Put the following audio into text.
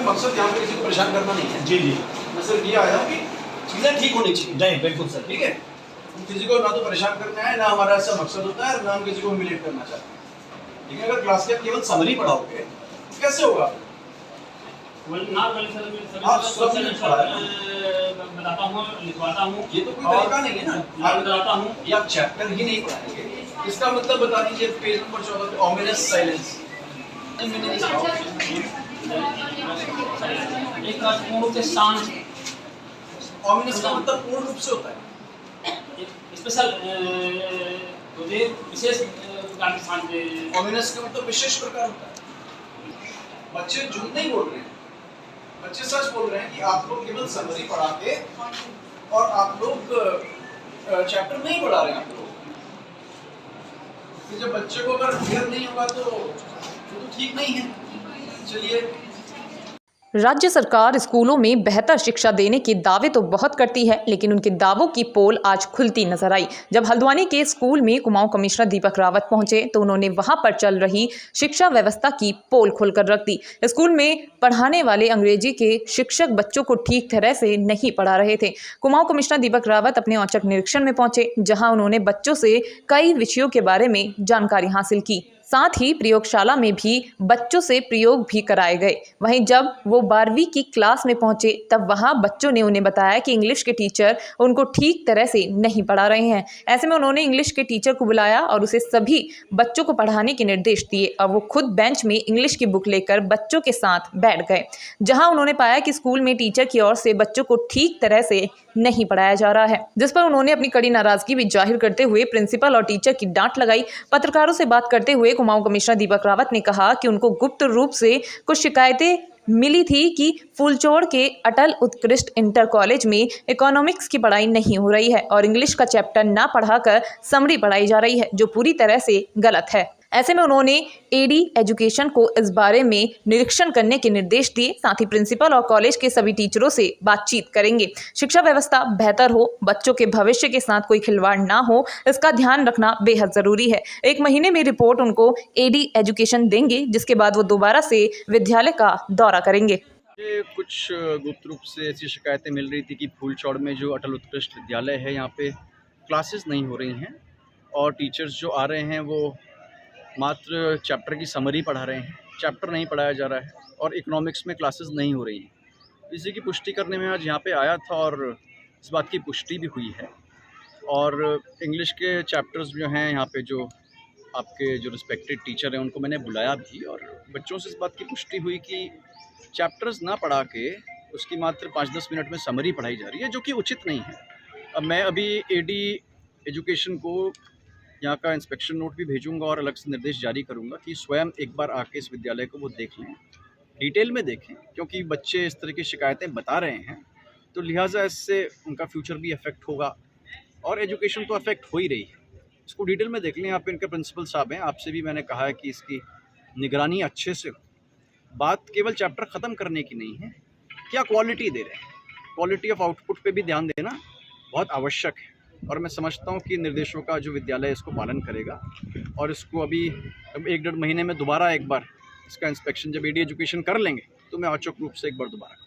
कोई मकसद यहाँ पे किसी को परेशान करना नहीं है। जी जी, मैं सिर्फ ये आया हूँ कि चीज़ें ठीक होनी चाहिए। नहीं बिल्कुल सर। ठीक है, हम किसी को ना तो परेशान करना है, ना हमारा ऐसा मकसद होता है, ना हम किसी को ह्यूमिलेट करना चाहते हैं। ठीक है, अगर क्लास के केवल समरी पढ़ाओगे तो कैसे होगा? आप सब बताता हूँ, लिखवाता हूँ, ये तो कोई तरीका नहीं है ना। आप बताता हूँ, ये आप चैप्टर ही नहीं पढ़ाएंगे, इसका मतलब बता दीजिए पेज नंबर 14 पे ऑमिनस साइलेंस। एक पूर्ण रूप से शांत, ऑमिनस का मतलब पूर्ण रूप से होता है, स्पेशल विशेष प्रकार की शांत। ऑमिनस का मतलब विशेष प्रकार होता है। बच्चे झूठ नहीं बोल रहे हैं, बच्चे सच बोल रहे हैं कि आप लोग केवल समरी पढ़ा के और आप लोग चैप्टर नहीं पढ़ा रहे हैं। आप लोग कि जब बच्चे को अगर क्लियर नहीं होगा तो ठीक नहीं है। चलिए, राज्य सरकार स्कूलों में बेहतर शिक्षा देने के दावे तो बहुत करती है, लेकिन उनके दावों की पोल आज खुलती नजर आई। जब हल्द्वानी के स्कूल में कुमाऊं कमिश्नर दीपक रावत पहुंचे तो उन्होंने वहां पर चल रही शिक्षा व्यवस्था की पोल खोलकर रख दी। स्कूल में पढ़ाने वाले अंग्रेजी के शिक्षक बच्चों को ठीक तरह से नहीं पढ़ा रहे थे। कुमाऊं कमिश्नर दीपक रावत अपने औचक निरीक्षण में पहुंचे, जहां उन्होंने बच्चों से कई विषयों के बारे में जानकारी हासिल की। साथ ही प्रयोगशाला में भी बच्चों से प्रयोग भी कराए गए। वहीं जब वो 12वीं की क्लास में पहुंचे तब वहां बच्चों ने उन्हें बताया कि इंग्लिश के टीचर उनको ठीक तरह से नहीं पढ़ा रहे हैं। ऐसे में उन्होंने इंग्लिश के टीचर को बुलाया और उसे सभी बच्चों को पढ़ाने के निर्देश दिए और वो खुद बेंच में इंग्लिश की बुक लेकर बच्चों के साथ बैठ गए, जहाँ उन्होंने पाया कि स्कूल में टीचर की ओर से बच्चों को ठीक तरह से नहीं पढ़ाया जा रहा है, जिस पर उन्होंने अपनी कड़ी नाराजगी भी जाहिर करते हुए प्रिंसिपल और टीचर की डांट लगाई। पत्रकारों से बात करते हुए कुमाऊं कमिश्नर दीपक रावत ने कहा कि उनको गुप्त रूप से कुछ शिकायतें मिली थी कि फूलचोड़ के अटल उत्कृष्ट इंटर कॉलेज में इकोनॉमिक्स की पढ़ाई नहीं हो रही है और इंग्लिश का चैप्टर ना पढ़ाकर समरी पढ़ाई जा रही है, जो पूरी तरह से गलत है। ऐसे में उन्होंने एडी एजुकेशन को इस बारे में निरीक्षण करने के निर्देश दिए। साथ ही प्रिंसिपल और कॉलेज के सभी टीचरों से बातचीत करेंगे। शिक्षा व्यवस्था बेहतर हो, बच्चों के भविष्य के साथ कोई खिलवाड़ ना हो, इसका ध्यान रखना बेहद जरूरी है। 1 महीने में रिपोर्ट उनको एडी एजुकेशन देंगे, जिसके बाद वो दोबारा से विद्यालय का दौरा करेंगे। कुछ गुप्त रूप से ऐसी शिकायतें मिल रही थी कि फूलचौड़ में जो अटल उत्कृष्ट विद्यालय है, यहाँ पे क्लासेस नहीं हो रही हैं और टीचर्स जो आ रहे हैं वो मात्र चैप्टर की समरी पढ़ा रहे हैं, चैप्टर नहीं पढ़ाया जा रहा है और इकोनॉमिक्स में क्लासेस नहीं हो रही हैं। इसी की पुष्टि करने में आज यहाँ पे आया था और इस बात की पुष्टि भी हुई है। और इंग्लिश के चैप्टर्स जो हैं यहाँ पे, जो आपके जो रिस्पेक्टेड टीचर हैं उनको मैंने बुलाया भी और बच्चों से इस बात की पुष्टि हुई कि चैप्टर्स ना पढ़ा के उसकी मात्र 5-10 मिनट में समरी पढ़ाई जा रही है, जो कि उचित नहीं है। अब मैं अभी एडी एजुकेशन को यहाँ का इंस्पेक्शन नोट भी भेजूंगा और अलग से निर्देश जारी करूंगा कि स्वयं एक बार आके इस विद्यालय को वो देख लें, डिटेल में देखें, क्योंकि बच्चे इस तरह की शिकायतें बता रहे हैं तो लिहाजा इससे उनका फ्यूचर भी अफेक्ट होगा और एजुकेशन तो अफेक्ट हो ही रही है। इसको डिटेल में देख लें। यहाँ पे इनके प्रिंसिपल साहब हैं, आपसे भी मैंने कहा है कि इसकी निगरानी अच्छे से हो। बात केवल चैप्टर ख़त्म करने की नहीं है, क्या क्वालिटी दे रहे हैं, क्वालिटी ऑफ आउटपुट पे भी ध्यान देना बहुत आवश्यक है। और मैं समझता हूँ कि निर्देशों का जो विद्यालय इसको पालन करेगा और इसको अभी 1-1.5 महीने में दोबारा एक बार इसका इंस्पेक्शन जब एडी एजुकेशन कर लेंगे तो मैं औचक रूप से एक बार दोबारा